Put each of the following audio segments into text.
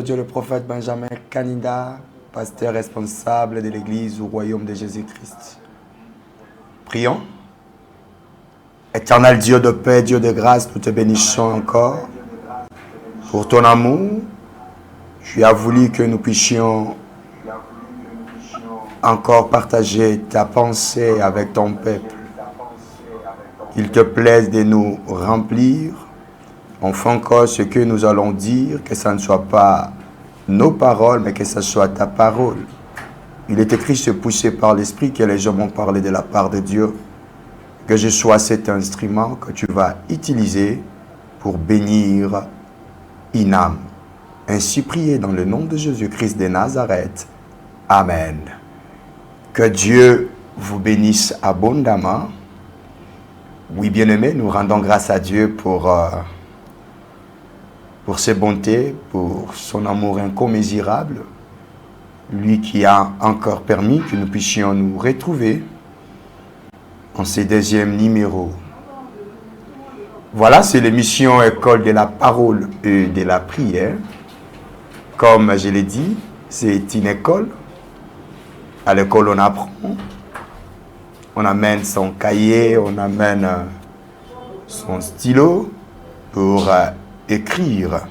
Dieu le prophète Benjamin Kanida, pasteur responsable de l'église au royaume de Jésus-Christ. Prions. Éternel Dieu de paix, Dieu de grâce, nous te bénissons encore pour ton amour. Tu as voulu que nous puissions encore partager ta pensée avec ton peuple. Qu'il te plaise de nous remplir. Enfin encore ce que nous allons dire, que ça ne soit pas nos paroles, mais que ce soit ta parole. Il est écrit, se pousser par l'Esprit, que les gens m'ont parlé de la part de Dieu. Que je sois cet instrument que tu vas utiliser pour bénir une âme. Ainsi prié dans le nom de Jésus-Christ de Nazareth. Amen. Que Dieu vous bénisse abondamment. Oui, bien-aimés, nous rendons grâce à Dieu pour ses bontés, pour son amour incommensurable, lui qui a encore permis que nous puissions nous retrouver en ce deuxième numéro. Voilà, c'est l'émission École de la parole et de la prière. Comme je l'ai dit, c'est une école. À l'école, on apprend. On amène son cahier, on amène son stylo pour écrire.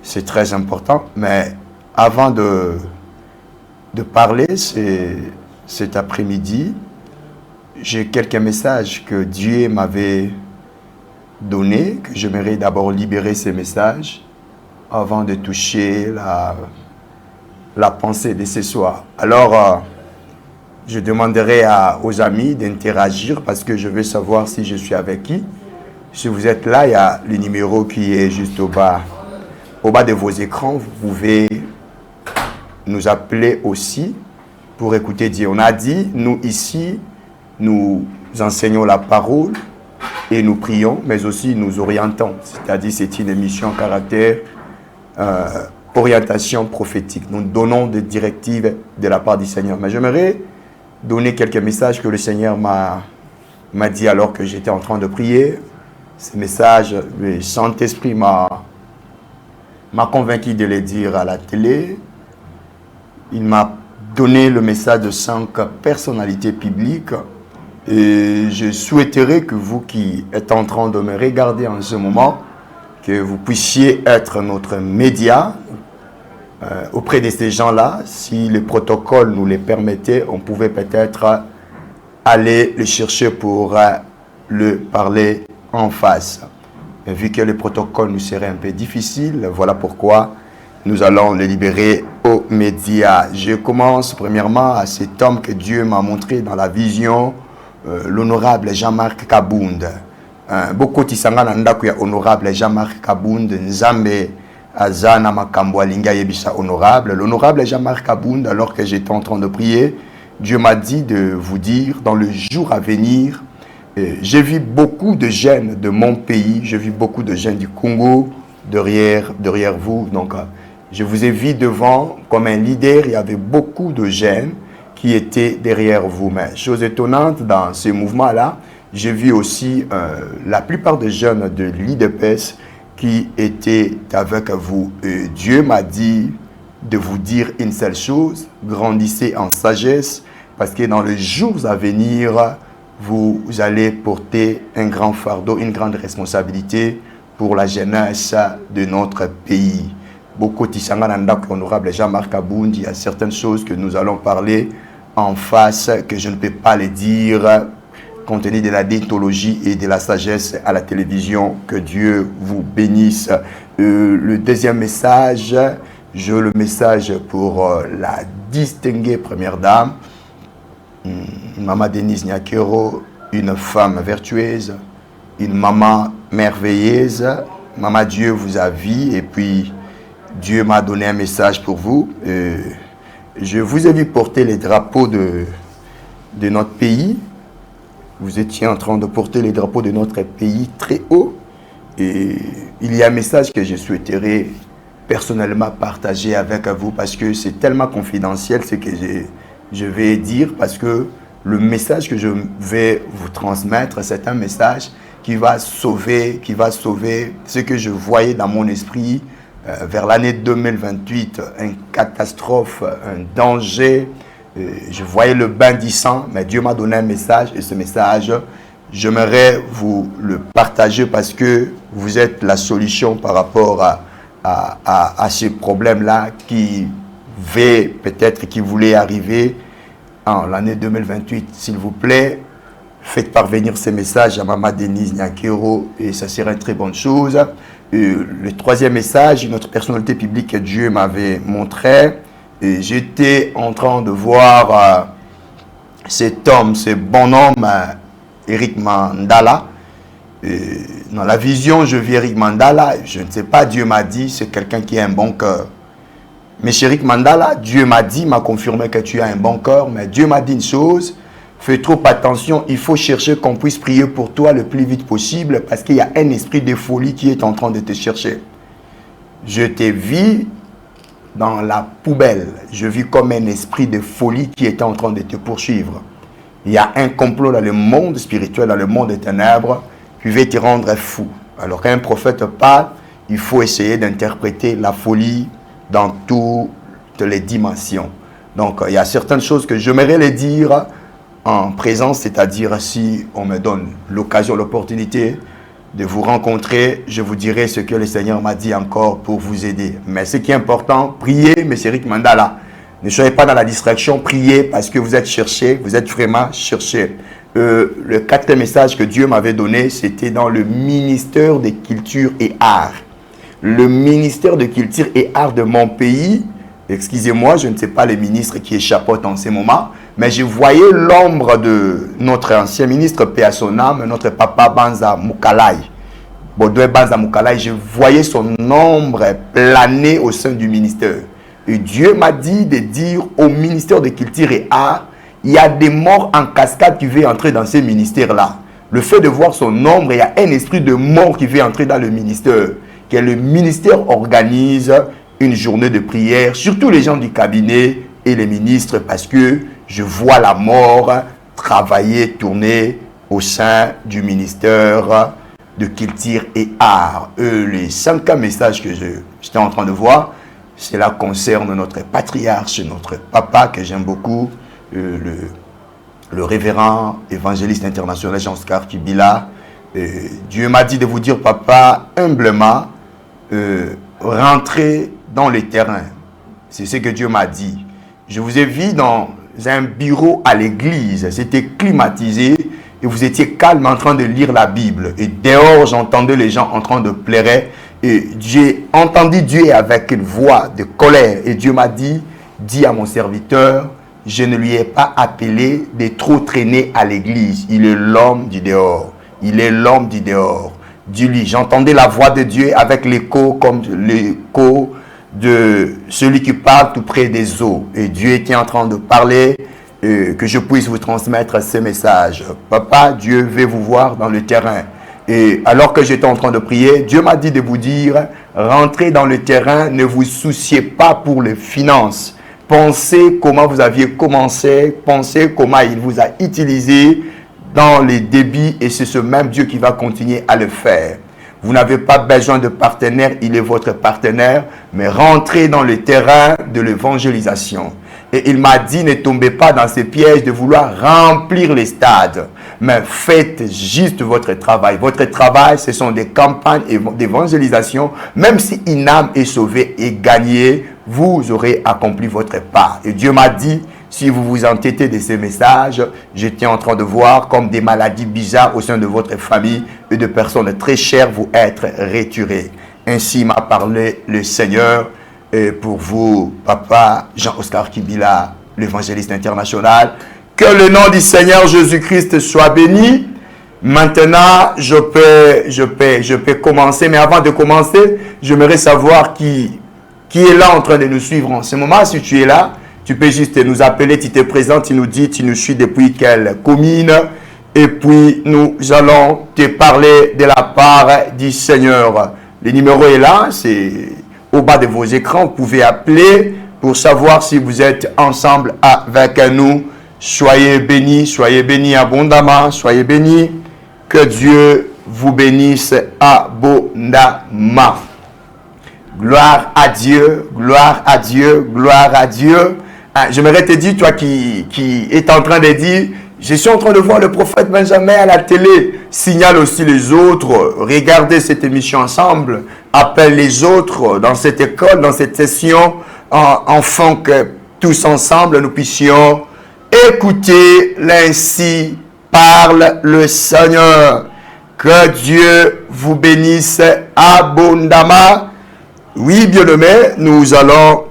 C'est très important, mais avant de parler cet après-midi, j'ai quelques messages que Dieu m'avait donnés, que j'aimerais d'abord libérer ces messages avant de toucher la pensée de ce soir. Alors, je demanderai aux amis d'interagir parce que je veux savoir si je suis avec qui. Si vous êtes là, il y a le numéro qui est juste au bas de vos écrans. Vous pouvez nous appeler aussi pour écouter Dieu. On a dit, nous ici, nous enseignons la parole et nous prions, mais aussi nous orientons. C'est-à-dire, c'est une émission à caractère orientation prophétique. Nous donnons des directives de la part du Seigneur. Mais j'aimerais donner quelques messages que le Seigneur m'a dit alors que j'étais en train de prier. Ces messages, le Saint-Esprit m'a convaincu de les dire à la télé. Il m'a donné le message de 5 personnalités publiques. Et je souhaiterais que vous qui êtes en train de me regarder en ce moment, que vous puissiez être notre média auprès de ces gens-là. Si le protocole nous les permettait, on pouvait peut-être aller le chercher pour le parler en face. Mais vu que le protocole nous serait un peu difficile, voilà pourquoi nous allons le libérer aux médias. Je commence premièrement à cet homme que Dieu m'a montré dans la vision, l'honorable Jean-Marc Kabound. Beaucoup tisanga na ndako ya honorable Jean-Marc Kabound, Nzambe azana makambo alinga yebisa honorable. L'honorable Jean-Marc Kabound, alors que j'étais en train de prier, Dieu m'a dit de vous dire dans le jour à venir. J'ai vu beaucoup de jeunes de mon pays, j'ai vu beaucoup de jeunes du Congo derrière vous. Donc, je vous ai vu devant comme un leader, il y avait beaucoup de jeunes qui étaient derrière vous. Mais chose étonnante, dans ce mouvement-là, j'ai vu aussi la plupart des jeunes de l'IDPS qui étaient avec vous. Et Dieu m'a dit de vous dire une seule chose, grandissez en sagesse, parce que dans les jours à venir, vous allez porter un grand fardeau, une grande responsabilité pour la jeunesse de notre pays. Beaucoup de honorable Jean-Marc Kabound, il y a certaines choses que nous allons parler en face, que je ne peux pas les dire, compte tenu de la déontologie et de la sagesse à la télévision. Que Dieu vous bénisse. Le deuxième message J'ai le message pour la distinguée première dame, Maman Denise Nyakero, une femme vertueuse, une maman merveilleuse. Maman, Dieu vous a vu et puis Dieu m'a donné un message pour vous. Je vous ai vu porter les drapeaux de notre pays. Vous étiez en train de porter les drapeaux de notre pays très haut. Et il y a un message que je souhaiterais personnellement partager avec vous parce que c'est tellement confidentiel ce que je vais dire, parce que le message que je vais vous transmettre, c'est un message qui va sauver ce que je voyais dans mon esprit vers l'année 2028, une catastrophe, un danger. Je voyais le bain du sang, mais Dieu m'a donné un message et ce message, j'aimerais vous le partager parce que vous êtes la solution par rapport à ces problèmes-là qui voulaient arriver en l'année 2028. S'il vous plaît, faites parvenir ces messages à Maman Denise Nyakero et ça serait une très bonne chose. Le troisième message, une autre personnalité publique que Dieu m'avait montré. J'étais en train de voir cet homme, ce bonhomme, Eric Mandala. Dans la vision, je vis Eric Mandala. Je ne sais pas, Dieu m'a dit, c'est quelqu'un qui a un bon cœur. Mais chez Eric Mandala, Dieu m'a confirmé que tu as un bon cœur. Mais Dieu m'a dit une chose, fais trop attention, il faut chercher qu'on puisse prier pour toi le plus vite possible parce qu'il y a un esprit de folie qui est en train de te chercher. Je t'ai vu dans la poubelle. Je vis comme un esprit de folie qui était en train de te poursuivre. Il y a un complot dans le monde spirituel, dans le monde des ténèbres, qui va te rendre fou. Alors qu'un prophète parle, il faut essayer d'interpréter la folie dans toutes les dimensions. Donc, il y a certaines choses que j'aimerais les dire en présence, c'est-à-dire si on me donne l'occasion, l'opportunité de vous rencontrer, je vous dirai ce que le Seigneur m'a dit encore pour vous aider. Mais ce qui est important, priez, M. Eric Mandala. Ne soyez pas dans la distraction, priez parce que vous êtes cherché, vous êtes vraiment cherché. Le quatrième message que Dieu m'avait donné, c'était dans le ministère de Culture et Arts. Le ministère de Culture et Arts de mon pays, excusez-moi, je ne sais pas les ministres qui échappotent en ces moments, mais je voyais l'ombre de notre ancien ministre, paix à son âme, notre papa Banza Mukalai. Baudouin Banza Mukalai, je voyais son ombre planer au sein du ministère. Et Dieu m'a dit de dire au ministère de Culture et Arts, il y a des morts en cascade qui veulent entrer dans ces ministères-là. Le fait de voir son ombre, il y a un esprit de mort qui veut entrer dans le ministère. Que le ministère organise une journée de prière, surtout les gens du cabinet et les ministres, parce que je vois la mort travailler, tourner au sein du ministère de Culture et Arts. Les 5 messages que j'étais en train de voir, cela concerne notre patriarche, notre papa que j'aime beaucoup, le révérend évangéliste international Jean-Oscar Kibila. Dieu m'a dit de vous dire, papa, humblement, rentrez dans les terrains. C'est ce que Dieu m'a dit. Je vous ai vu dans un bureau à l'église. C'était climatisé et vous étiez calme en train de lire la Bible. Et dehors, j'entendais les gens en train de pleurer. Et j'ai entendu Dieu avec une voix de colère. Et Dieu m'a dit, dis à mon serviteur, je ne lui ai pas appelé de trop traîner à l'église. Il est l'homme du dehors. Il est l'homme du dehors. Dis-lui, j'entendais la voix de Dieu avec l'écho, comme l'écho de celui qui parle tout près des eaux. Et Dieu était en train de parler, que je puisse vous transmettre ces messages. Papa, Dieu veut vous voir dans le terrain. Et alors que j'étais en train de prier, Dieu m'a dit de vous dire, rentrez dans le terrain, ne vous souciez pas pour les finances. Pensez comment vous aviez commencé, pensez comment il vous a utilisé dans les débits et c'est ce même Dieu qui va continuer à le faire. Vous n'avez pas besoin de partenaire, il est votre partenaire, mais rentrez dans le terrain de l'évangélisation. Et il m'a dit, ne tombez pas dans ces pièges de vouloir remplir les stades, mais faites juste votre travail. Votre travail, ce sont des campagnes d'évangélisation. Même si une âme est sauvée et gagnée, vous aurez accompli votre part. Et Dieu m'a dit, si vous vous entêtez de ces messages, j'étais en train de voir comme des maladies bizarres au sein de votre famille et de personnes très chères vous être retirées. Ainsi m'a parlé le Seigneur. et pour vous, Papa Jean-Oscar Kibila, l'évangéliste international. Que le nom du Seigneur Jésus-Christ soit béni. Maintenant, je peux commencer, mais avant de commencer, j'aimerais savoir qui est là en train de nous suivre en ce moment. Si tu es là, tu peux juste nous appeler, tu te présentes, tu nous dis, tu nous suis depuis quelle commune, et puis nous allons te parler de la part du Seigneur. Le numéro est là, c'est au bas de vos écrans, vous pouvez appeler pour savoir si vous êtes ensemble avec nous. Soyez bénis abondamment, soyez bénis. Que Dieu vous bénisse abondamment. Gloire à Dieu, gloire à Dieu, gloire à Dieu. J'aimerais te dire, toi qui es en train de dire, je suis en train de voir le prophète Benjamin à la télé. Signale aussi les autres. Regardez cette émission ensemble. Appelle les autres dans cette école, dans cette session, afin que tous ensemble nous puissions écouter l'ainsi parle le Seigneur. Que Dieu vous bénisse abondamment. Oui, bien-aimés, nous allons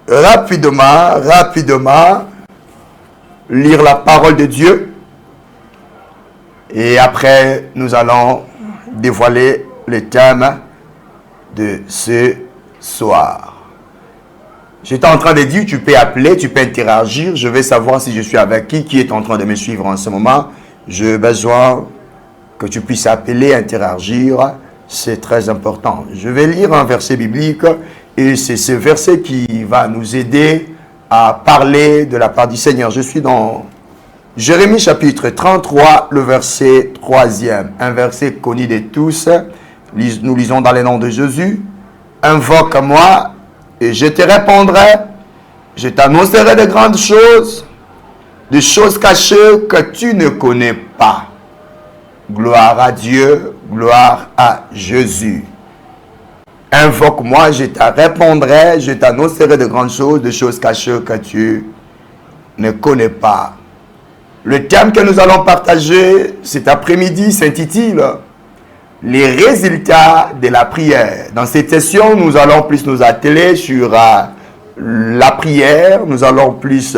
rapidement lire la parole de Dieu. Et après, nous allons dévoiler le thème de ce soir. J'étais en train de dire, tu peux appeler, tu peux interagir. Je vais savoir si je suis avec qui est en train de me suivre en ce moment. J'ai besoin que tu puisses appeler, interagir. C'est très important. Je vais lire un verset biblique et c'est ce verset qui va nous aider à parler de la part du Seigneur. Je suis dans Jérémie chapitre 33, le verset 3e. Un verset connu de tous. Nous lisons dans le nom de Jésus. Invoque-moi et je te répondrai. Je t'annoncerai de grandes choses, des choses cachées que tu ne connais pas. Gloire à Dieu, gloire à Jésus. Invoque-moi, je te répondrai, je t'annoncerai de grandes choses, des choses cachées que tu ne connais pas. Le thème que nous allons partager cet après-midi s'intitule « Les résultats de la prière ». Dans cette session, nous allons plus nous atteler sur la prière. Nous allons plus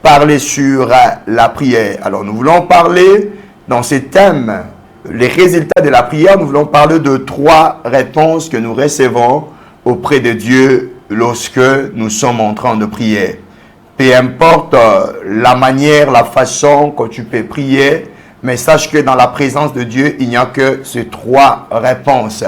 parler sur la prière. Alors, nous voulons parler dans ce thème, les résultats de la prière. Nous voulons parler de 3 réponses que nous recevons auprès de Dieu lorsque nous sommes en train de prier. Peu importe la manière, la façon que tu peux prier, mais sache que dans la présence de Dieu, il n'y a que ces 3 réponses.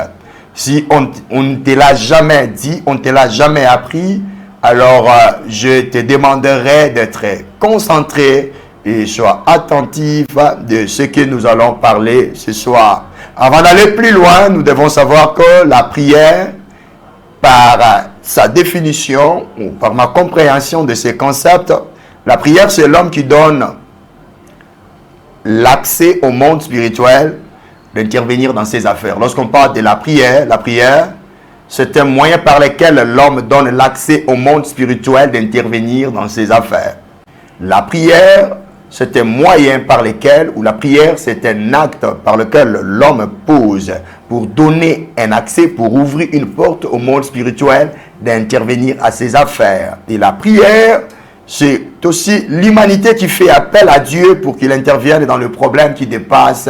Si on ne te l'a jamais dit, on ne te l'a jamais appris, alors je te demanderai d'être concentré et sois attentif de ce que nous allons parler ce soir. Avant d'aller plus loin, nous devons savoir que la prière, par sa définition ou par ma compréhension de ces concepts, la prière, c'est l'homme qui donne l'accès au monde spirituel d'intervenir dans ses affaires. Lorsqu'on parle de la prière, c'est un moyen par lequel l'homme donne l'accès au monde spirituel d'intervenir dans ses affaires. La prière, c'est un moyen par lequel, ou la prière, c'est un acte par lequel l'homme pose pour donner un accès, pour ouvrir une porte au monde spirituel d'intervenir à ses affaires. Et la prière, c'est aussi l'humanité qui fait appel à Dieu pour qu'il intervienne dans le problème qui dépasse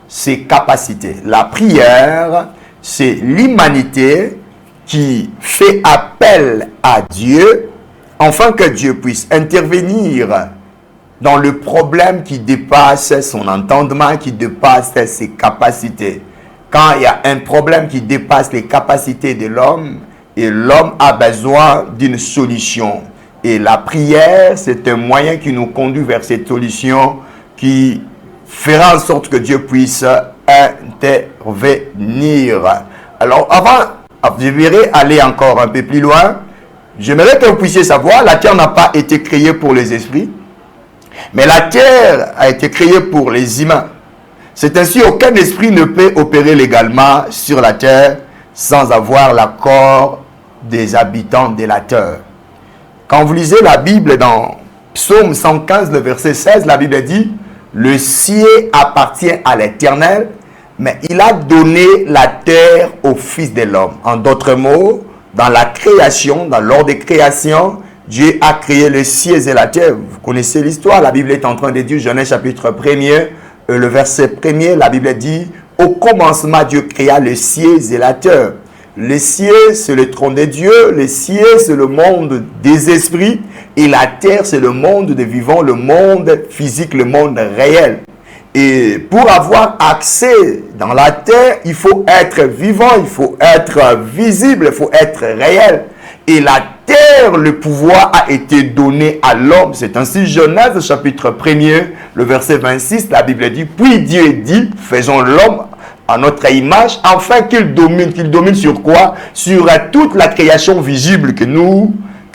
ses capacités. La prière, c'est l'humanité qui fait appel à Dieu afin que Dieu puisse intervenir dans le problème qui dépasse son entendement, qui dépasse ses capacités. Quand il y a un problème qui dépasse les capacités de l'homme, et l'homme a besoin d'une solution. Et la prière, c'est un moyen qui nous conduit vers cette solution, qui fera en sorte que Dieu puisse intervenir. Alors, avant de aller encore un peu plus loin, j'aimerais que vous puissiez savoir, la terre n'a pas été créée pour les esprits, mais la terre a été créée pour les humains. C'est ainsi aucun esprit ne peut opérer légalement sur la terre sans avoir l'accord des habitants de la terre. Quand vous lisez la Bible dans Psaume 115, le verset 16, la Bible dit « Le ciel appartient à l'Éternel, mais il a donné la terre au Fils de l'homme. » En d'autres mots, dans la création, dans l'ordre des créations, Dieu a créé les cieux et la terre. Vous connaissez l'histoire, la Bible est en train de dire, Genèse chapitre 1er, le verset 1er, la Bible dit, au commencement, Dieu créa les cieux et la terre. Les cieux, c'est le trône de Dieu, les cieux, c'est le monde des esprits, et la terre, c'est le monde des vivants, le monde physique, le monde réel. Et pour avoir accès dans la terre, il faut être vivant, il faut être visible, il faut être réel. Et la terre, le pouvoir a été donné à l'homme. C'est ainsi Genèse chapitre 1er, le verset 26, la Bible dit, puis Dieu dit, faisons l'homme à notre image, afin qu'il domine sur quoi? Sur toute la création visible que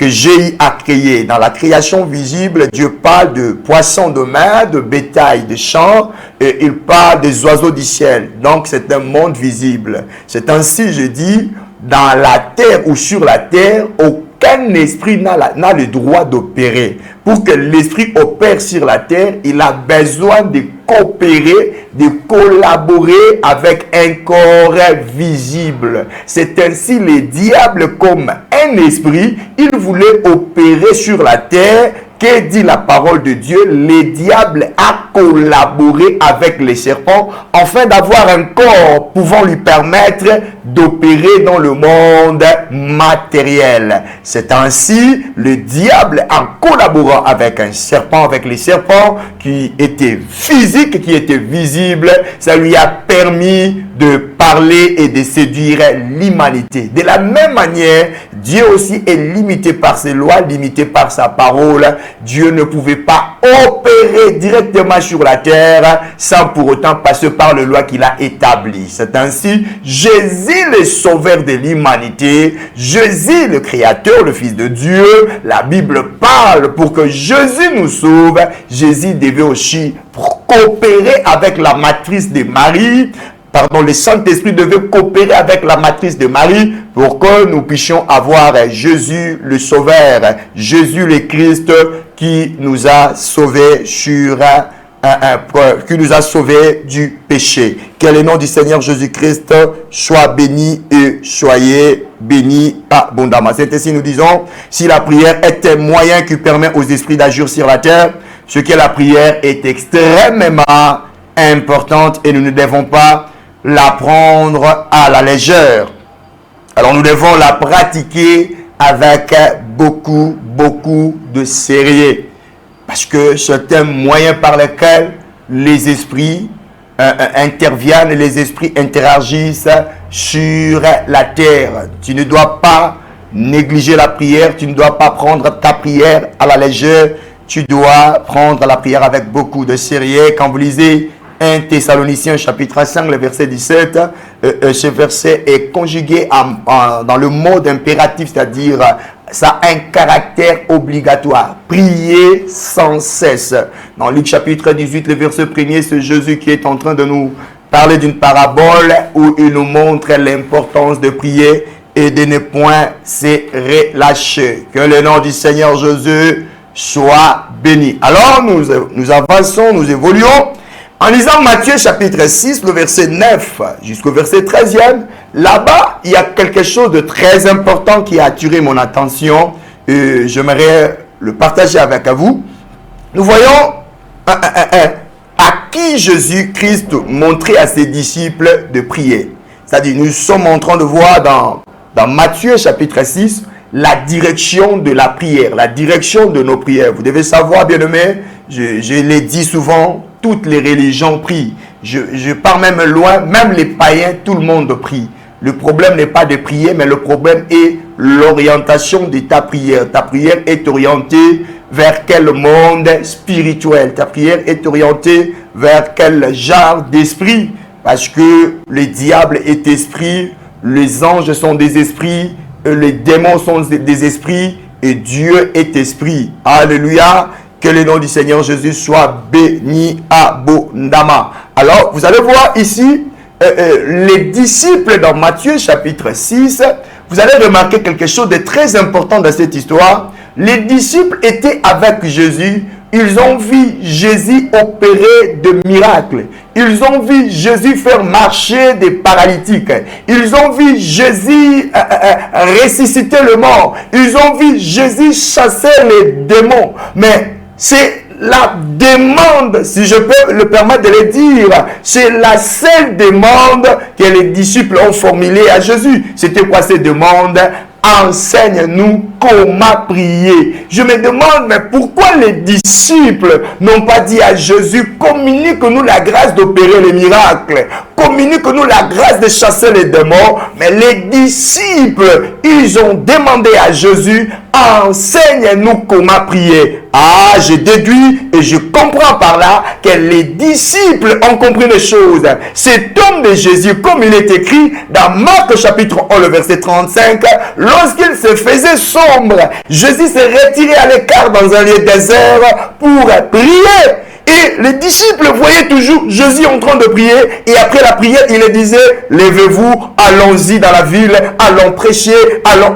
Dieu a créée. Dans la création visible, Dieu parle de poissons de mer, de bétail, de champs, et il parle des oiseaux du ciel. Donc c'est un monde visible. C'est ainsi, je dis, dans la terre ou sur la terre, aucun esprit n'a le droit d'opérer. Pour que l'esprit opère sur la terre, il a besoin de coopérer, de collaborer avec un corps visible. C'est ainsi le diable, comme un esprit, il voulait opérer sur la terre. Que dit la parole de Dieu? Le diable a collaboré avec les serpents afin d'avoir un corps pouvant lui permettre d'opérer dans le monde matériel. C'est ainsi le diable, en collaborant avec un serpent, avec les serpents qui étaient physiques, qui étaient visibles, ça lui a permis de parler et de séduire l'humanité. De la même manière, Dieu aussi est limité par ses lois, limité par sa parole. Dieu ne pouvait pas opérer directement sur la terre sans pour autant passer par les lois qu'il a établies. C'est ainsi Jésus, le sauveur de l'humanité, Jésus, le créateur, le Fils de Dieu. La Bible parle pour que Jésus nous sauve. Jésus devait aussi coopérer avec la matrice de Marie. Le Saint-Esprit devait coopérer avec la matrice de Marie pour que nous puissions avoir Jésus le Sauveur, Jésus le Christ qui nous a sauvés qui nous a sauvés du péché. Que le nom du Seigneur Jésus-Christ soit béni et soyez bénis abondamment. C'est ainsi nous disons, si la prière est un moyen qui permet aux esprits d'agir sur la terre, ce que la prière est extrêmement importante et nous ne devons pas la prendre à la légère. Alors nous devons la pratiquer avec beaucoup de sérieux. Parce que c'est un moyen par lequel les esprits interviennent, les esprits interagissent sur la terre. Tu ne dois pas négliger la prière, tu ne dois pas prendre ta prière à la légère. Tu dois prendre la prière avec beaucoup de sérieux. Quand vous lisez 1 Thessaloniciens chapitre 5, le verset 17, ce verset est conjugué dans le mode impératif, c'est-à-dire ça a un caractère obligatoire. Prier sans cesse. Dans Luc chapitre 18, le verset 1er, c'est Jésus qui est en train de nous parler d'une parabole où il nous montre l'importance de prier et de ne point se relâcher. Que le nom du Seigneur Jésus soit béni. Alors nous avançons, nous évoluons. En lisant Matthieu chapitre 6, le verset 9 jusqu'au verset 13e, là-bas, il y a quelque chose de très important qui a attiré mon attention et j'aimerais le partager avec vous. Nous voyons à qui Jésus-Christ montrait à ses disciples de prier. C'est-à-dire, nous sommes en train de voir dans Matthieu chapitre 6, la direction de la prière, la direction de nos prières. Vous devez savoir, bien-aimés, je l'ai dit souvent, toutes les religions prient. Je pars même loin, même les païens, tout le monde prie. Le problème n'est pas de prier, mais le problème est l'orientation de ta prière. Ta prière est orientée vers quel monde spirituel? Ta prière est orientée vers quel genre d'esprit? Parce que le diable est esprit, les anges sont des esprits, les démons sont des esprits et Dieu est esprit. Alléluia. Que le nom du Seigneur Jésus soit béni abondamment. Alors, vous allez voir ici, les disciples dans Matthieu chapitre 6, vous allez remarquer quelque chose de très important dans cette histoire. Les disciples étaient avec Jésus. Ils ont vu Jésus opérer de miracles. ils ont vu Jésus faire marcher des paralytiques. Ils ont vu Jésus ressusciter le mort. Ils ont vu Jésus chasser les démons. Mais c'est la demande, si je peux le permettre de le dire, c'est la seule demande que les disciples ont formulée à Jésus. C'était quoi cette demande? Enseigne-nous comment prier. Je me demande, mais pourquoi les disciples n'ont pas dit à Jésus, communique-nous la grâce d'opérer les miracles, communique-nous la grâce de chasser les démons. Mais les disciples, ils ont demandé à Jésus, enseigne-nous comment prier. Ah, je déduis et je comprends par là que les disciples ont compris les choses. Cet homme de Jésus, comme il est écrit dans Marc chapitre 1, le verset 35, lorsqu'il se faisait sombre, Jésus s'est retiré à l'écart dans un lieu désert pour prier. Et les disciples voyaient toujours Jésus en train de prier. Et après la prière, il leur disait, levez-vous, allons-y dans la ville, allons prêcher, allons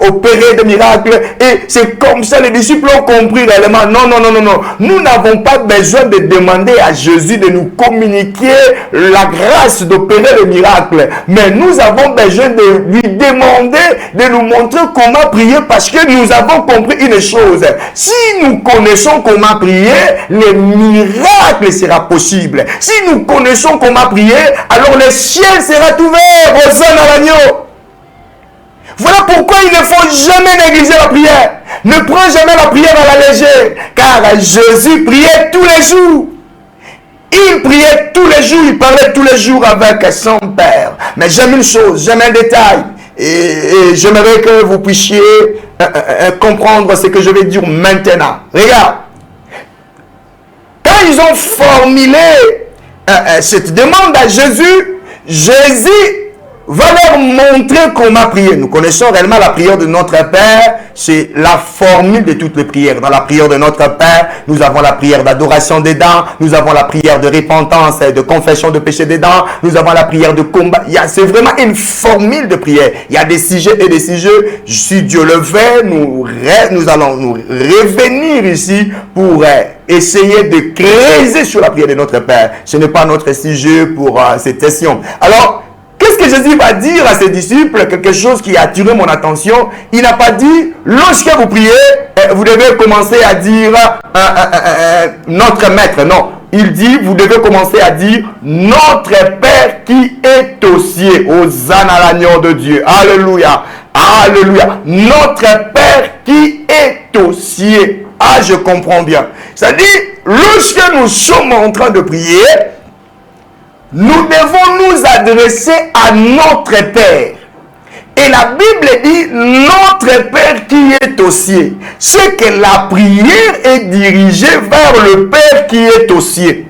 opérer des miracles. Et c'est comme ça les disciples ont compris réellement. Non, non, non, non, non. Nous n'avons pas besoin de demander à Jésus de nous communiquer la grâce d'opérer le miracle. Mais nous avons besoin de lui demander de nous montrer comment prier, parce que nous avons compris une chose. Si nous connaissons comment prier, les miracle sera possible. Si nous connaissons comment prier, alors le ciel sera ouvert. Hosanna à l'agneau. Voilà pourquoi il ne faut jamais négliger la prière. Ne prends jamais la prière à la légère, car Jésus priait tous les jours. Il priait tous les jours, il parlait tous les jours avec son Père. Mais j'aime une chose, j'aime un détail. Et j'aimerais que vous puissiez comprendre ce que je vais dire maintenant. Regarde. Quand ils ont formulé cette demande à Jésus, Jésus va leur montrer comment prier. Nous connaissons réellement la prière de notre Père. C'est la formule de toutes les prières. Dans la prière de notre Père, nous avons la prière d'adoration des dents. Nous avons la prière de repentance et de confession de péché des dents. Nous avons la prière de combat. C'est vraiment une formule de prière. Il y a des sujets et des sujets. Si Dieu le veut, nous allons nous revenir ici pour essayer de creuser sur la prière de notre Père. Ce n'est pas notre sujet pour cette session. Alors, qu'est-ce que Jésus va dire à ses disciples? Quelque chose qui a attiré mon attention. Il n'a pas dit, lorsque vous priez, vous devez commencer à dire notre maître. Non, il dit, vous devez commencer à dire notre Père qui est aux cieux. Hosanna à l'agneau de Dieu. Alléluia. Alléluia. Notre Père qui est aux cieux. Ah, je comprends bien. C'est-à-dire, lorsque nous sommes en train de prier, nous devons nous adresser à notre Père. Et la Bible dit notre Père qui est aux cieux. C'est que la prière est dirigée vers le Père qui est aux cieux.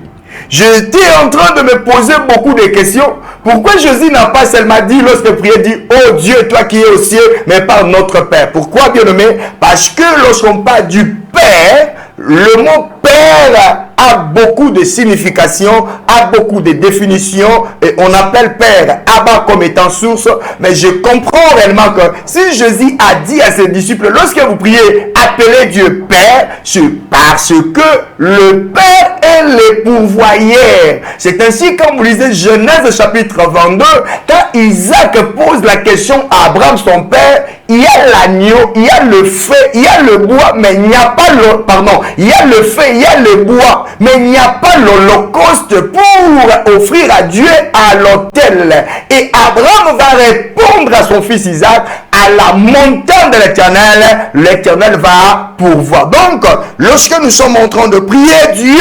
J'étais en train de me poser beaucoup de questions. Pourquoi Jésus n'a pas seulement dit, lorsque prière dit, oh Dieu, toi qui es aux cieux, mais par notre Père. Pourquoi, bien aimé? Parce que lorsqu'on parle du Père, le mot Père a beaucoup de significations, a beaucoup de définitions, et on appelle Père Abba comme étant source. Mais je comprends réellement que si Jésus a dit à ses disciples, lorsque vous priez, appelez Dieu Père, c'est parce que le Père est le pourvoyeur. C'est ainsi, comme vous lisez Genèse chapitre 22, quand Isaac pose la question à Abraham, son père, il y a l'agneau, il y a le feu, il y a le bois, mais il n'y a pas le, pardon, il y a le feu, il y a le bois, mais il n'y a pas l'holocauste pour offrir à Dieu à l'autel. Et Abraham va répondre à son fils Isaac, à la montagne de l'Éternel, l'Éternel va pourvoir. Donc, lorsque nous sommes en train de prier Dieu,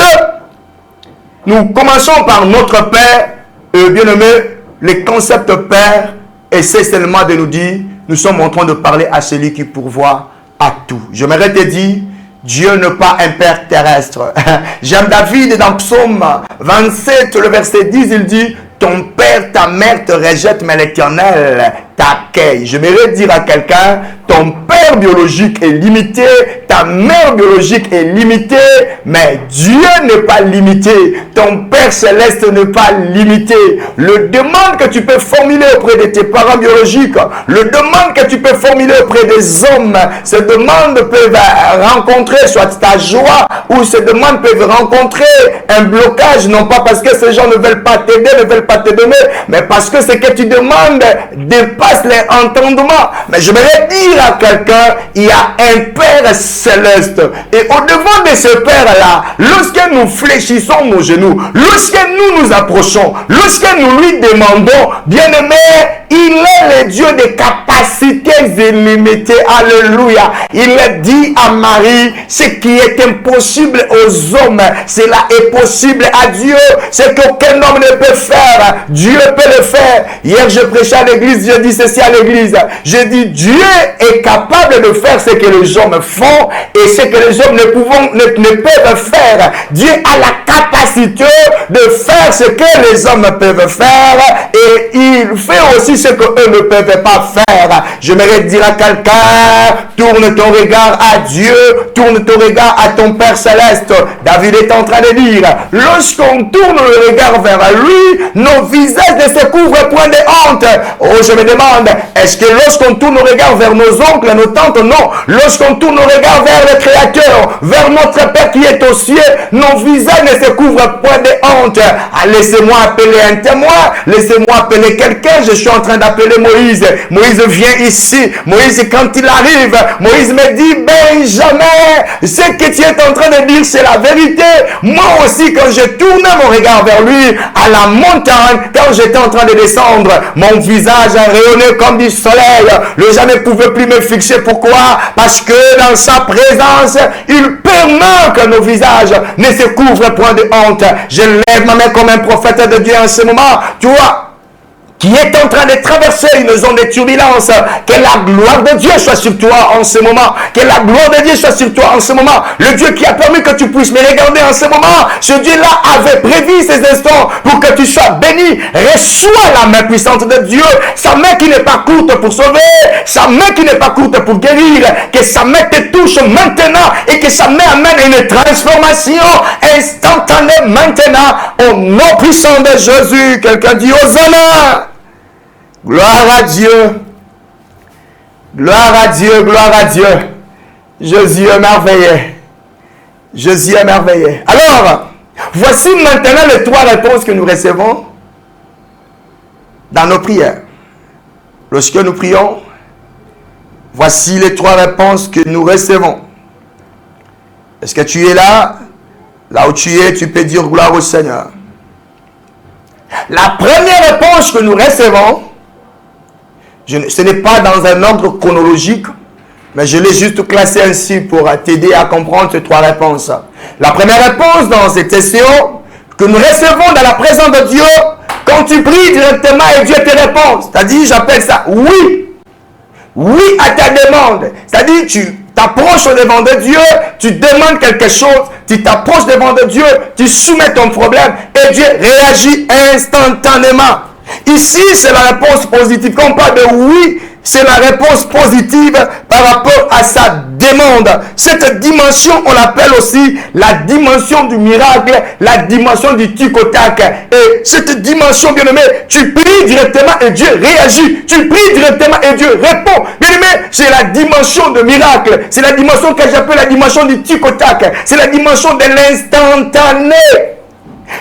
nous commençons par notre Père, bien-aimé, le concept Père essaie seulement de nous dire, nous sommes en train de parler à celui qui pourvoit à tout. J'aimerais te dire, Dieu n'est pas un Père terrestre. J'aime David dans Psaume 27, le verset 10, il dit, ton père, ta mère te rejette, mais l'Éternel t'accueille. J'aimerais dire à quelqu'un, ton père biologique est limité, ta mère biologique est limitée, mais Dieu n'est pas limité. Ton Père céleste n'est pas limité. Le demande que tu peux formuler auprès de tes parents biologiques, le demande que tu peux formuler auprès des hommes, ces demandes peuvent rencontrer soit ta joie ou ces demandes peuvent rencontrer un blocage, non pas parce que ces gens ne veulent pas t'aider, ne veulent pas te donner, mais parce que ce que tu demandes dépasse les entendements. Mais je voudrais dire à quelqu'un, il y a un Père céleste. Et au-devant de ce Père-là, lorsque nous fléchissons nos genoux, lorsque nous nous approchons, lorsque nous lui demandons, bien-aimé, il est le Dieu des capacités illimitées. Alléluia. Il dit à Marie, ce qui est impossible aux hommes, cela est possible à Dieu. Ce qu'aucun homme ne peut faire, Dieu peut le faire. Hier, je prêchais à l'église, je dis ceci à l'église. Je dis, Dieu est capable de faire ce que les hommes font et ce que les hommes ne peuvent faire. Dieu a la capacité de faire ce que les hommes peuvent faire et il fait aussi ce qu'eux ne peuvent pas faire. J'aimerais dire à quelqu'un, tourne ton regard à Dieu, tourne ton regard à ton Père céleste. David est en train de dire, lorsqu'on tourne le regard vers lui, nos visages ne se couvrent point de honte. Oh, je me demande, est-ce que lorsqu'on tourne le regard vers nos oncles, nos tantes, non. Lorsqu'on tourne le regard vers le Créateur, vers notre Père qui est aux cieux, nos visages ne se couvrent point de honte. Ah, laissez-moi appeler un témoin, laissez-moi appeler quelqu'un. Je suis en train d'appeler Moïse. Moïse vient ici. Moïse, quand il arrive, Moïse me dit, Benjamin, ce que tu es en train de dire, c'est la vérité. Moi aussi, quand je tournais mon regard vers lui, à la montagne, quand j'étais en train de descendre, mon visage a rayonné comme du soleil. Le gens ne pouvait plus me fixer. Pourquoi? Parce que dans sa présence, il permet que nos visages ne se couvrent point de honte. Je lève ma main comme un prophète de Dieu en ce moment. Tu vois, qui est en train de traverser une zone de turbulence, que la gloire de Dieu soit sur toi en ce moment, que la gloire de Dieu soit sur toi en ce moment, le Dieu qui a permis que tu puisses me regarder en ce moment, ce Dieu-là avait prévu ces instants pour que tu sois béni. Reçois la main puissante de Dieu, sa main qui n'est pas courte pour sauver, sa main qui n'est pas courte pour guérir, que sa main te touche maintenant et que sa main amène une transformation instantanée maintenant au nom puissant de Jésus. Quelqu'un dit Hosanna. Gloire à Dieu. Gloire à Dieu, gloire à Dieu. Jésus est merveilleux. Jésus est merveilleux. Alors, voici maintenant les trois réponses que nous recevons dans nos prières. Lorsque nous prions, voici les trois réponses que nous recevons. Est-ce que tu es là? Là où tu es, tu peux dire gloire au Seigneur. La première réponse que nous recevons, ce n'est pas dans un ordre chronologique, mais je l'ai juste classé ainsi pour t'aider à comprendre ces trois réponses. La première réponse dans cette session que nous recevons dans la présence de Dieu, quand tu pries directement et Dieu te répond, c'est-à-dire, j'appelle ça oui. Oui à ta demande. C'est-à-dire, tu t'approches devant de Dieu, tu demandes quelque chose, tu t'approches devant de Dieu, tu soumets ton problème et Dieu réagit instantanément. Ici, c'est la réponse positive. Quand on parle de oui, c'est la réponse positive par rapport à sa demande. Cette dimension, on l'appelle aussi la dimension du miracle, la dimension du tic-au-tac. Et cette dimension, bien aimé, tu pries directement et Dieu réagit. Tu pries directement et Dieu répond. Bien aimé, c'est la dimension de miracle. C'est la dimension que j'appelle la dimension du tic-au-tac. C'est la dimension de l'instantané.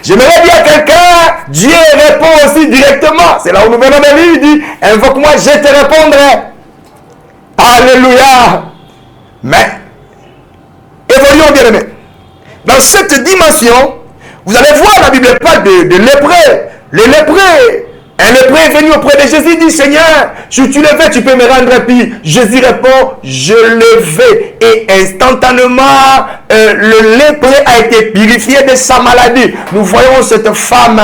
J'aimerais dire à quelqu'un, Dieu répond aussi directement. C'est là où nous venons de lire, il dit, invoque-moi, je te répondrai. Alléluia. Mais, évoluons bien aimé. Dans cette dimension, vous allez voir, la Bible parle de lépreux. Les lépreux, un lépreux est venu auprès de Jésus, dit, Seigneur, si tu le veux, tu peux me rendre puis Jésus répond, je le vais. Et instantanément, le lépreux a été purifié de sa maladie. Nous voyons cette femme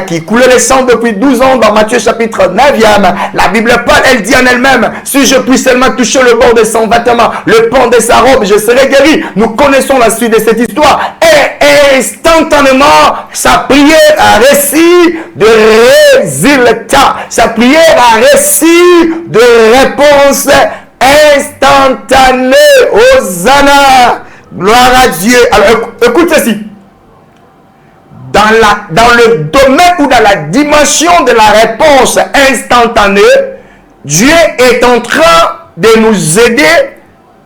qui coulait le sang depuis 12 ans dans Matthieu chapitre 9e. La Bible parle, elle dit en elle-même, si je puis seulement toucher le bord de son vêtement, le pan de sa robe, je serai guéri. Nous connaissons la suite de cette histoire. Et instantanément, sa prière a réussi de résultat. Sa prière a réussi de réponse instantané. Hosanna. Gloire à Dieu. Alors écoute ceci. Dans le domaine ou dans la dimension de la réponse instantanée, Dieu est en train de nous aider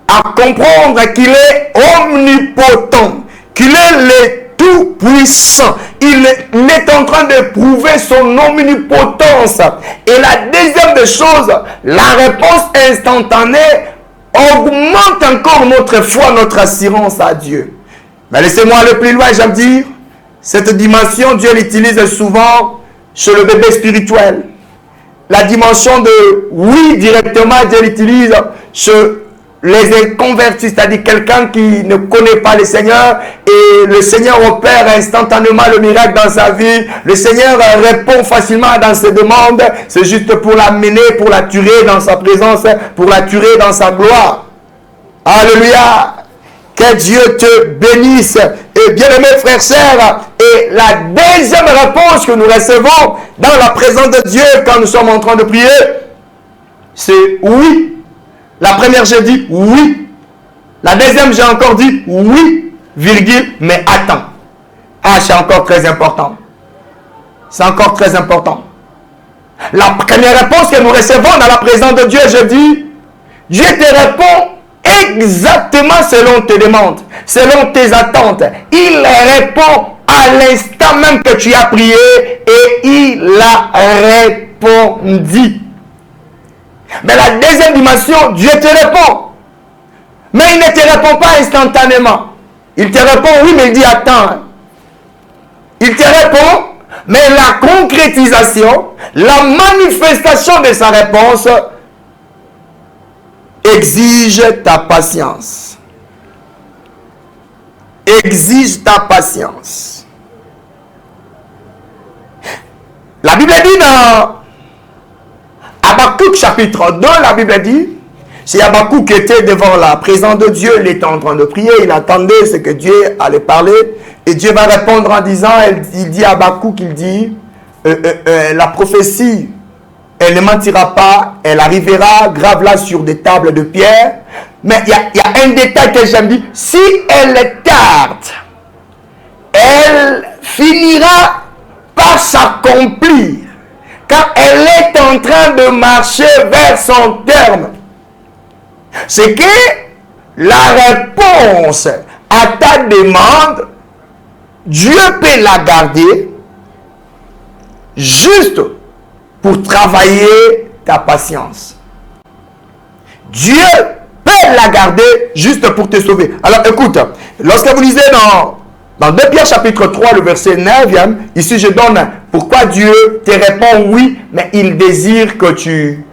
à comprendre qu'il est omnipotent, qu'il est le tout-puissant. Il est en train de prouver son omnipotence. Et la deuxième des choses, la réponse instantanée augmente encore notre foi, notre assurance à Dieu. Mais laissez-moi aller plus loin, j'aime dire, cette dimension, Dieu l'utilise souvent chez le bébé spirituel. La dimension de oui directement, Dieu l'utilise chez les inconvertis, c'est-à-dire quelqu'un qui ne connaît pas le Seigneur et le Seigneur opère instantanément le miracle dans sa vie. Le Seigneur répond facilement dans ses demandes. C'est juste pour l'amener, pour la tuer dans sa présence, pour la tuer dans sa gloire. Alléluia! Que Dieu te bénisse. Et bien-aimés frères et sœurs, et la deuxième réponse que nous recevons dans la présence de Dieu quand nous sommes en train de prier, c'est oui. La première, j'ai dit oui. La deuxième, j'ai encore dit oui, virgule, mais attends. Ah, c'est encore très important. C'est encore très important. La première réponse que nous recevons dans la présence de Dieu, je dis, Dieu te répond exactement selon tes demandes, selon tes attentes. Il répond à l'instant même que tu as prié et il a répondu. Mais la deuxième dimension, Dieu te répond. Mais il ne te répond pas instantanément. Il te répond oui, mais il dit attends. Il te répond, mais la concrétisation, la manifestation de sa réponse exige ta patience. Exige ta patience. La Bible dit dans Habakkuk chapitre 2, la Bible dit, c'est Habakkuk qui était devant la présence de Dieu, il était en train de prier, il attendait ce que Dieu allait parler, et Dieu va répondre en disant, il dit à Habakkuk, il dit, la prophétie, elle ne mentira pas, elle arrivera, grave-la sur des tables de pierre. Mais il y a un détail que j'aime dire, si elle tarde, elle finira par s'accomplir, car elle est en train de marcher vers son terme. C'est que la réponse à ta demande, Dieu peut la garder juste pour travailler ta patience. Dieu peut la garder juste pour te sauver. Alors écoute, lorsque vous lisez dans 2 Pierre chapitre 3, le verset 9, ici je donne pourquoi Dieu te répond oui, mais il désire que tu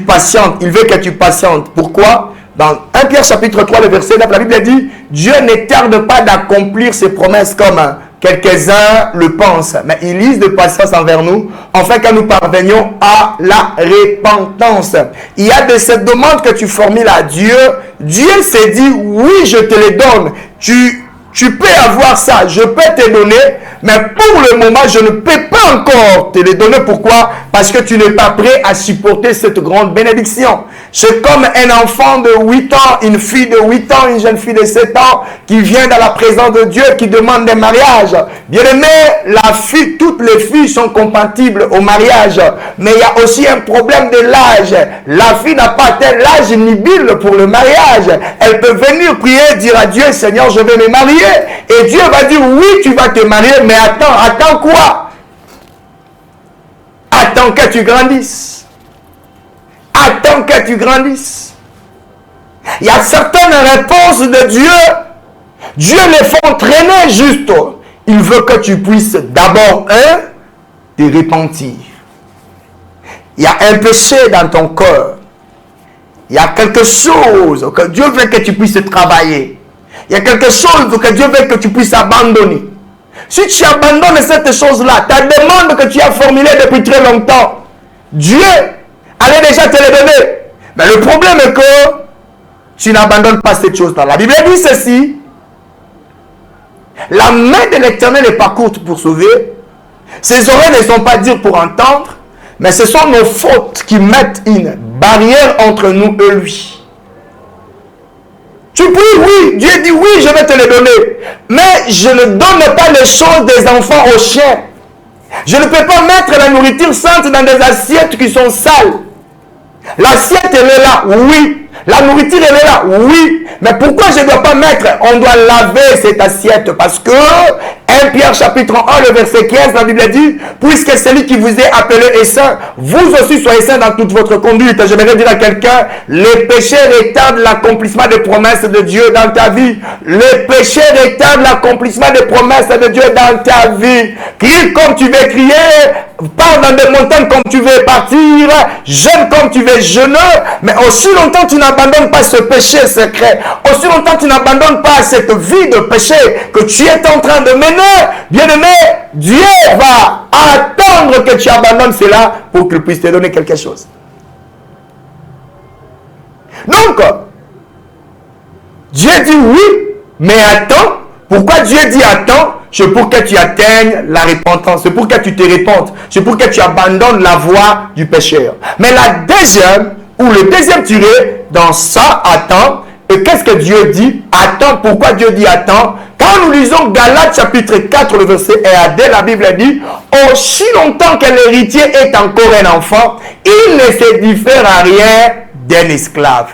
patientes. Il veut que tu patientes. Pourquoi? Dans 1 Pierre chapitre 3, le verset 9, la Bible dit, Dieu ne tarde pas d'accomplir ses promesses comme quelques-uns le pensent, mais il use de patience envers nous, afin que nous parvenions à la repentance. Il y a de cette demande que tu formules à Dieu. Dieu s'est dit, oui, je te les donne. Tu peux avoir ça, je peux te donner, mais pour le moment, je ne peux pas encore te les donner. Pourquoi? Parce que tu n'es pas prêt à supporter cette grande bénédiction. C'est comme un enfant de 8 ans, une fille de 8 ans, une jeune fille de 7 ans qui vient dans la présence de Dieu, qui demande des mariages. Bien aimé, la fille, toutes les filles sont compatibles au mariage, mais il y a aussi un problème de l'âge. La fille n'a pas tel l'âge nibile pour le mariage. Elle peut venir prier, dire à Dieu, Seigneur, je vais me marier. Et Dieu va dire, oui, tu vas te marier, mais attends quoi? Attends que tu grandisses. Attends que tu grandisses. Il y a certaines réponses de Dieu. Dieu les fait traîner juste. Il veut que tu puisses d'abord, te repentir. Il y a un péché dans ton cœur. Il y a quelque chose que Dieu veut que tu puisses travailler. Il y a quelque chose que Dieu veut que tu puisses abandonner. Si tu abandonnes cette chose-là, ta demande que tu as formulée depuis très longtemps, Dieu allait déjà te les donner. Mais le problème est que tu n'abandonnes pas cette chose-là. La Bible dit ceci. La main de l'Éternel n'est pas courte pour sauver. Ses oreilles ne sont pas dures pour entendre. Mais ce sont nos fautes qui mettent une barrière entre nous et lui. Tu pries, oui. Dieu dit oui, je vais te les donner. Mais je ne donne pas les choses des enfants aux chiens. Je ne peux pas mettre la nourriture sainte dans des assiettes qui sont sales. L'assiette, elle est là, oui. La nourriture, elle est là, oui. Mais pourquoi je ne dois pas mettre? On doit laver cette assiette. Parce que 1 Pierre chapitre 1, le verset 15, la Bible dit, puisque celui qui vous est appelé est saint, vous aussi soyez saints dans toute votre conduite. J'aimerais dire à quelqu'un, les péchés retardent l'accomplissement des promesses de Dieu dans ta vie. Les péchés retardent l'accomplissement des promesses de Dieu dans ta vie. Crie comme tu veux crier, pars dans des montagnes comme tu veux partir, jeûne comme tu veux jeûner, mais aussi longtemps tu n'abandonnes pas ce péché secret, aussi longtemps tu n'abandonnes pas cette vie de péché que tu es en train de mener, bien-aimé, Dieu va attendre que tu abandonnes cela pour qu'il puisse te donner quelque chose. Donc, Dieu dit oui, mais attends. Pourquoi Dieu dit attends? C'est pour que tu atteignes la repentance. C'est pour que tu te répandes. C'est pour que tu abandonnes la voie du pécheur. Mais la deuxième, ou le deuxième tiré, dans ça, attends. Et qu'est-ce que Dieu dit? Attends. Pourquoi Dieu dit attends? Quand nous lisons Galates chapitre 4, le verset 1 à 2, la Bible dit, aussi longtemps que l'héritier est encore un enfant, il ne se diffère à rien d'un esclave.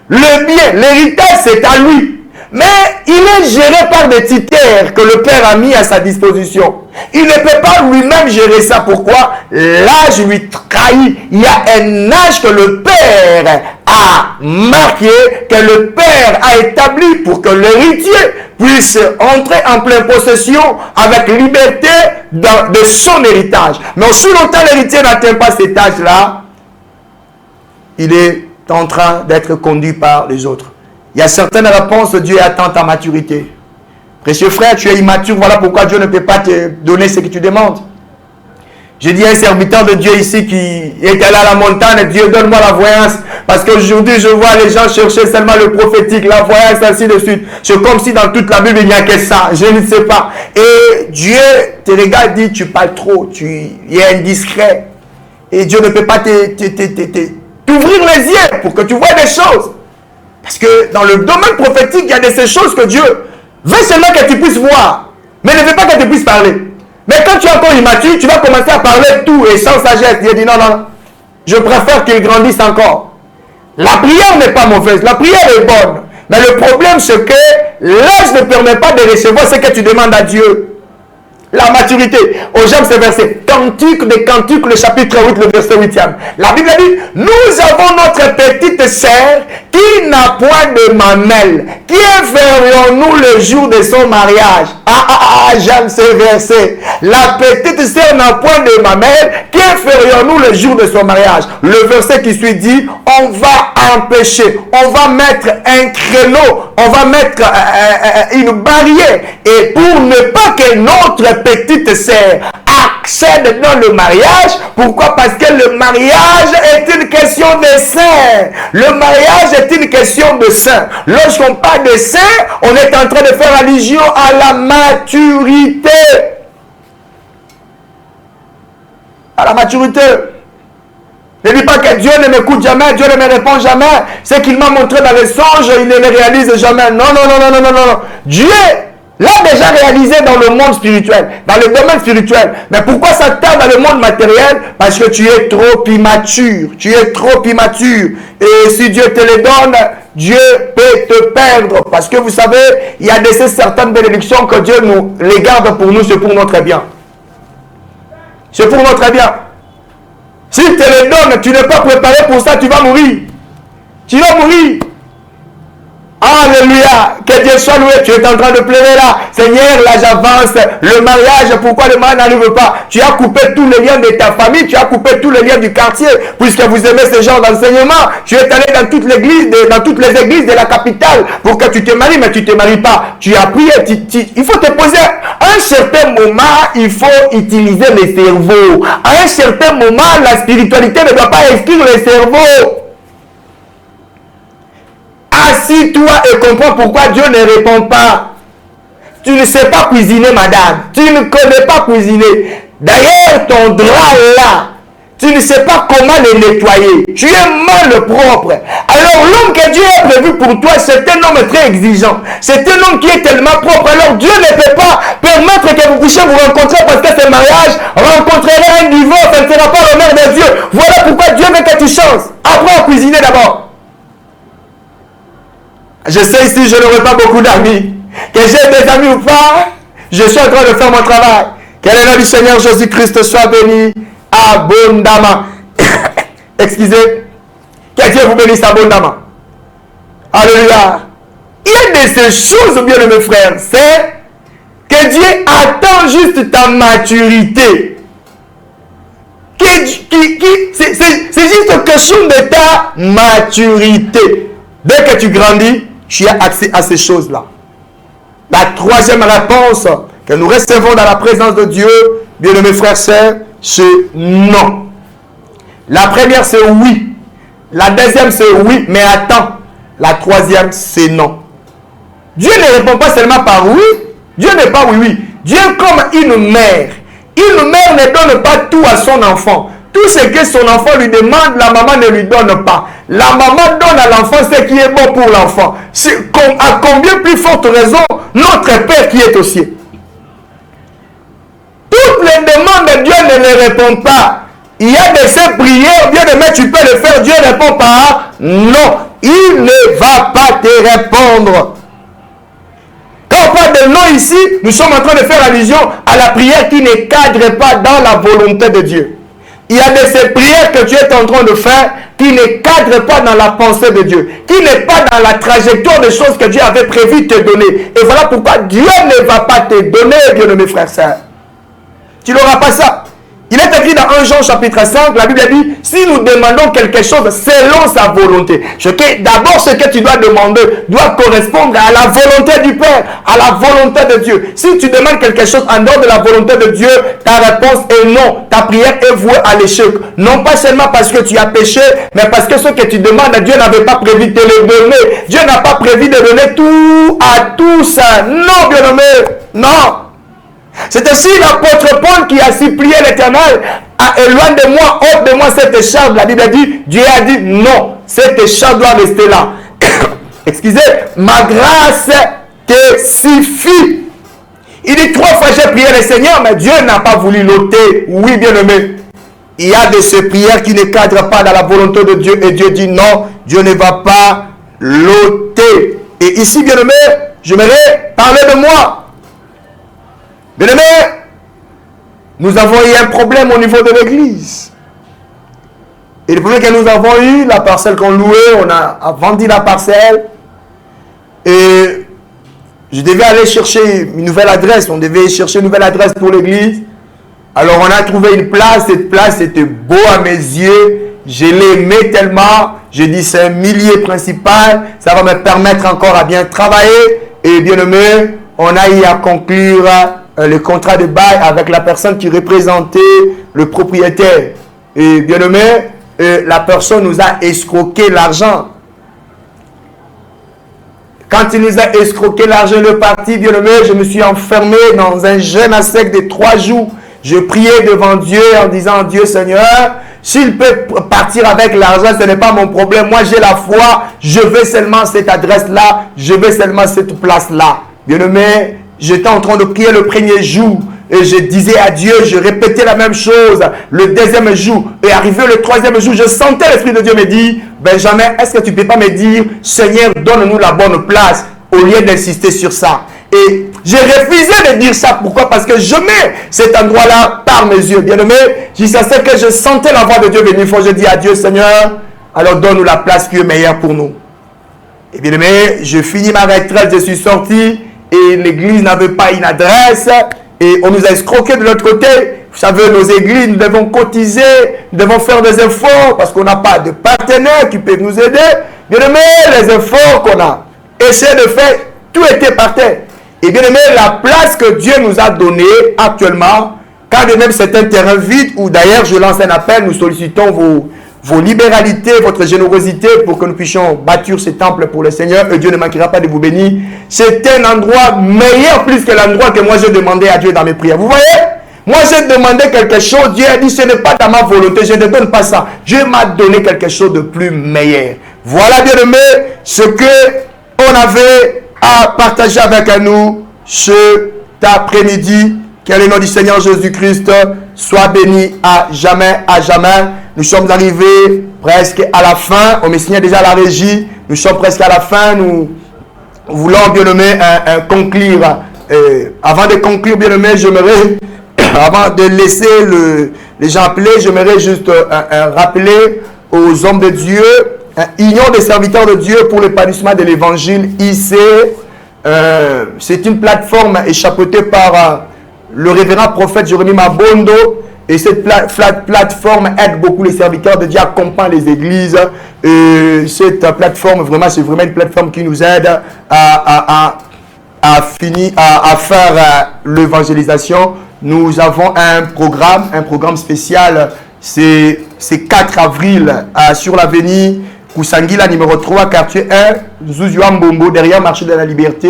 Le bien, l'héritage, c'est à lui. Mais il est géré par des titères que le Père a mis à sa disposition. Il ne peut pas lui-même gérer ça. Pourquoi? L'âge lui trahit. Il y a un âge que le Père a marqué, que le Père a établi pour que l'héritier puisse entrer en pleine possession avec liberté de son héritage. Mais aussi longtemps l'héritier n'atteint pas cet âge-là, il est en train d'être conduit par les autres. Il y a certaines réponses, Dieu attend ta maturité. Précieux frère, tu es immature, voilà pourquoi Dieu ne peut pas te donner ce que tu demandes. J'ai dit à un serviteur de Dieu ici qui est allé à la montagne, Dieu donne-moi la voyance. Parce qu'aujourd'hui, je vois les gens chercher seulement le prophétique, la voyance, ainsi de suite. C'est comme si dans toute la Bible, il n'y a que ça. Je ne sais pas. Et Dieu te regarde, dit, tu parles trop, tu es indiscret. Et Dieu ne peut pas t'ouvrir les yeux pour que tu vois des choses. Parce que dans le domaine prophétique, il y a de ces choses que Dieu veut seulement que tu puisses voir, mais ne veut pas que tu puisses parler. Mais quand tu es encore immature, tu vas commencer à parler tout et sans sagesse. Il dit non, non, je préfère qu'il grandisse encore. La prière n'est pas mauvaise, la prière est bonne. Mais le problème, c'est que l'âge ne permet pas de recevoir ce que tu demandes à Dieu. La maturité. Oh, j'aime ce verset. Cantique des Cantiques, le chapitre 8, le verset 8e. La Bible dit, nous avons notre petite sœur qui n'a point de mamelle. Qui verrions-nous le jour de son mariage? J'aime ce verset. La petite sœur n'a point de mamelle. Qui ferions-nous le jour de son mariage? Le verset qui suit dit, on va empêcher, on va mettre un créneau, on va mettre une barrière. Et pour ne pas que notre petite sœur accède dans le mariage. Pourquoi? Parce que le mariage est une question de saint. Le mariage est une question de saint. Lorsqu'on parle de saint, on est en train de faire allusion à la maturité. À la maturité. Ne dis pas que Dieu ne m'écoute jamais, Dieu ne me répond jamais. Ce qu'il m'a montré dans les songes, il ne le réalise jamais. Non, non, non, non, non, non, non. Dieu l'a déjà réalisé dans le monde spirituel, dans le domaine spirituel. Mais pourquoi ça tarde dans le monde matériel? Parce que tu es trop immature. Tu es trop immature. Et si Dieu te les donne, Dieu peut te perdre. Parce que vous savez, il y a de ces certaines bénédictions que Dieu nous les garde pour nous, c'est pour notre bien. C'est pour notre bien. S'il te les donne, tu n'es pas préparé pour ça, tu vas mourir. Tu vas mourir. Alléluia, que Dieu soit loué. Tu es en train de pleurer là. Seigneur, là j'avance. Le mariage, pourquoi le mariage n'arrive pas? Tu as coupé tous les liens de ta famille. Tu as coupé tous les liens du quartier. Puisque vous aimez ce genre d'enseignement. Tu es allé dans toutes les églises de la capitale pour que tu te maries, mais tu ne te maries pas. Tu as prié. Il faut te poser. À un certain moment, il faut utiliser le cerveau. À un certain moment, la spiritualité ne doit pas exclure le cerveau. Assis-toi et comprends pourquoi Dieu ne répond pas. Tu ne sais pas cuisiner, madame. Tu ne connais pas cuisiner. D'ailleurs, ton drap là, tu ne sais pas comment les nettoyer. Tu es mal propre. Alors l'homme que Dieu a prévu pour toi, c'est un homme très exigeant. C'est un homme qui est tellement propre. Alors Dieu ne peut pas permettre que vous puissiez vous rencontrer parce que ce mariage rencontrerait un divorce. Ça ne sera pas l'honneur de Dieu. Voilà pourquoi Dieu veut que tu changes. Apprends à cuisiner d'abord. Je sais ici, je n'aurai pas beaucoup d'amis. Que j'ai des amis ou pas, je suis en train de faire mon travail. Que le nom du Seigneur Jésus-Christ soit béni abondamment. Excusez. Que Dieu vous bénisse abondamment. Alléluia. Il y a de ces choses, bien mes frères, c'est que Dieu attend juste ta maturité. C'est juste question de ta maturité. Dès que tu grandis, tu as accès à ces choses-là. La troisième réponse que nous recevons dans la présence de Dieu, bien mes frères, c'est non. La première, c'est oui. La deuxième, c'est oui, mais attends. La troisième, c'est non. Dieu ne répond pas seulement par oui. Dieu n'est pas oui, oui. Dieu est comme une mère. Une mère ne donne pas tout à son enfant. Tout ce que son enfant lui demande, la maman ne lui donne pas. La maman donne à l'enfant ce qui est bon pour l'enfant. À combien plus forte raison notre Père qui est au ciel. Toutes les demandes de Dieu ne les répond pas. Il y a de ces prières, bien aimé, tu peux le faire. Dieu ne répond pas. Non, il ne va pas te répondre. Quand on parle de non ici, nous sommes en train de faire allusion à la prière qui ne cadre pas dans la volonté de Dieu. Il y a de ces prières que tu es en train de faire qui ne cadrent pas dans la pensée de Dieu, qui n'est pas dans la trajectoire des choses que Dieu avait prévu de te donner. Et voilà pourquoi Dieu ne va pas te donner, bien aimé frères et sœurs. Tu n'auras pas ça. Il est écrit dans 1 Jean chapitre 5, la Bible dit, si nous demandons quelque chose selon sa volonté, d'abord ce que tu dois demander doit correspondre à la volonté du Père, à la volonté de Dieu. Si tu demandes quelque chose en dehors de la volonté de Dieu, ta réponse est non. Ta prière est vouée à l'échec. Non pas seulement parce que tu as péché, mais parce que ce que tu demandes, Dieu n'avait pas prévu de te le donner. Dieu n'a pas prévu de donner tout à tous. Non, bien-aimé, non. C'est ainsi l'apôtre Paul qui a supplié l'Éternel, éloigne de moi, ôte de moi cette charge. La Bible dit, Dieu a dit non, cette charge doit rester là. Excusez, ma grâce te suffit. Il dit 3 fois j'ai prié le Seigneur, mais Dieu n'a pas voulu l'ôter. Oui, bien aimé. Il y a de ces prières qui ne cadrent pas dans la volonté de Dieu et Dieu dit non, Dieu ne va pas l'ôter. Et ici, bien aimé, j'aimerais parler de moi. Bien aimé, nous avons eu un problème au niveau de l'église. Et le problème que nous avons eu, la parcelle qu'on louait, on a vendu la parcelle. Et je devais aller chercher une nouvelle adresse. On devait chercher une nouvelle adresse pour l'église. Alors on a trouvé une place. Cette place était beau à mes yeux. Je l'aimais tellement. J'ai dit c'est un milieu principal. Ça va me permettre encore à bien travailler. Et bien aimé, on a eu à conclure le contrat de bail avec la personne qui représentait le propriétaire. Et bien aimé, la personne nous a escroqué l'argent. Quand il nous a escroqué l'argent, le parti, bien aimé, je me suis enfermé dans un jeûne à sec de 3 jours. Je priais devant Dieu en disant, Dieu Seigneur, s'il peut partir avec l'argent, ce n'est pas mon problème. Moi, j'ai la foi. Je veux seulement cette adresse-là. Je veux seulement cette place-là. Bien aimé, j'étais en train de prier le premier jour. Et je disais à Dieu, je répétais la même chose. Le deuxième jour. Et arrivé le troisième jour, je sentais l'Esprit de Dieu me dire, Benjamin, est-ce que tu ne peux pas me dire, Seigneur, donne-nous la bonne place, au lieu d'insister sur ça. Et j'ai refusé de dire ça. Pourquoi? Parce que je mets cet endroit-là par mes yeux. Bien aimé, jusqu'à ce que je sentais la voix de Dieu venir. Je dis à Dieu, Seigneur, alors donne-nous la place qui est meilleure pour nous. Et bien aimé, je finis ma retraite, je suis sorti. Et l'église n'avait pas une adresse. Et on nous a escroqué de l'autre côté. Vous savez, nos églises, nous devons cotiser, nous devons faire des efforts parce qu'on n'a pas de partenaires qui peuvent nous aider. Bien aimé, les efforts qu'on a essayé de faire, tout était par terre. Et bien aimé, la place que Dieu nous a donnée actuellement, quand même c'est un terrain vide, où d'ailleurs je lance un appel, nous sollicitons vos libéralités, votre générosité pour que nous puissions bâtir ce temple pour le Seigneur et Dieu ne manquera pas de vous bénir. C'est un endroit meilleur plus que l'endroit que moi j'ai demandé à Dieu dans mes prières. Vous voyez? Moi, j'ai demandé quelque chose. Dieu a dit, ce n'est pas dans ma volonté. Je ne donne pas ça. Dieu m'a donné quelque chose de plus meilleur. Voilà, bien-aimé, ce que on avait à partager avec nous cet après-midi. Que le nom du Seigneur Jésus-Christ soit béni à jamais, à jamais. Nous sommes arrivés presque à la fin. On me signale déjà la régie. Nous sommes presque à la fin. Nous voulons, bien-aimé, conclure. Avant de conclure, bien-aimé, j'aimerais, avant de laisser les gens appeler, j'aimerais juste rappeler aux hommes de Dieu, Union des serviteurs de Dieu pour l'épanouissement de l'évangile, IC. C'est une plateforme échapeautée par le révérend prophète Jérémie Mabondo. Et cette plateforme aide beaucoup les serviteurs de Dieu, accompagne les églises. Cette plateforme, vraiment, c'est vraiment une plateforme qui nous aide à faire l'évangélisation. Nous avons un programme spécial. C'est 4 avril sur l'avenue Kusangila, numéro 3, quartier 1, Zouziouambombo, derrière Marché de la Liberté.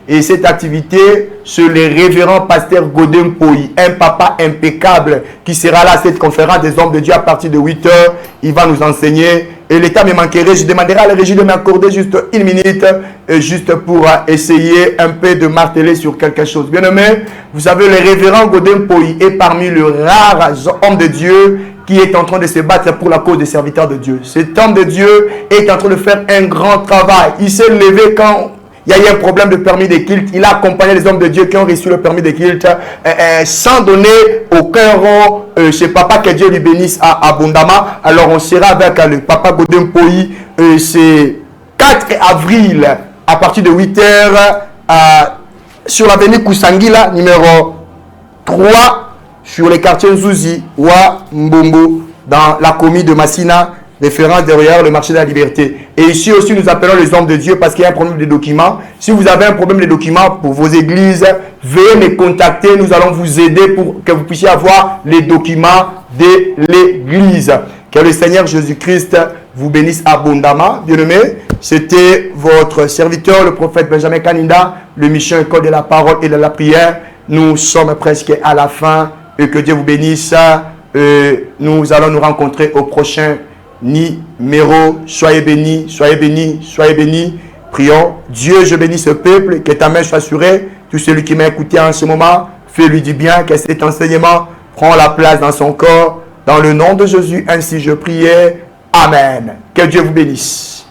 Et cette activité, c'est le révérend pasteur Godin Poyi, un papa impeccable qui sera là à cette conférence des hommes de Dieu à partir de 8 h. Il va nous enseigner. Et l'état me manquerait. Je demanderai à la régie de m'accorder juste 1 minute, juste pour essayer un peu de marteler sur quelque chose. Bien aimé, vous savez, le révérend Godin Poyi est parmi les rares hommes de Dieu qui est en train de se battre pour la cause des serviteurs de Dieu. Cet homme de Dieu est en train de faire un grand travail. Il s'est levé quand il y a eu un problème de permis de culte. Il a accompagné les hommes de Dieu qui ont reçu le permis de culte sans donner aucun rang chez Papa, que Dieu lui bénisse à Bondama. Alors on sera avec le Papa Godin Poyi. C'est 4 avril à partir de 8 h sur l'avenue Kusangila, numéro 3, sur les quartiers Nzouzi, Wa, Mbombo, dans la commune de Massina, référence derrière le marché de la liberté. Et ici aussi, nous appelons les hommes de Dieu parce qu'il y a un problème de documents. Si vous avez un problème de documents pour vos églises, veuillez me contacter. Nous allons vous aider pour que vous puissiez avoir les documents de l'église. Que le Seigneur Jésus-Christ vous bénisse abondamment. Bien-aimés, c'était votre serviteur, le prophète Benjamin Kaninda, le mission École de la parole et de la prière. Nous sommes presque à la fin et que Dieu vous bénisse. Nous allons nous rencontrer au prochain numéro. Soyez bénis, soyez bénis, soyez bénis. Prions. Dieu, je bénis ce peuple, que ta main soit assurée. Tout celui qui m'a écouté en ce moment, fais-lui du bien, que cet enseignement prend la place dans son corps. Dans le nom de Jésus, ainsi je priais. Amen. Que Dieu vous bénisse.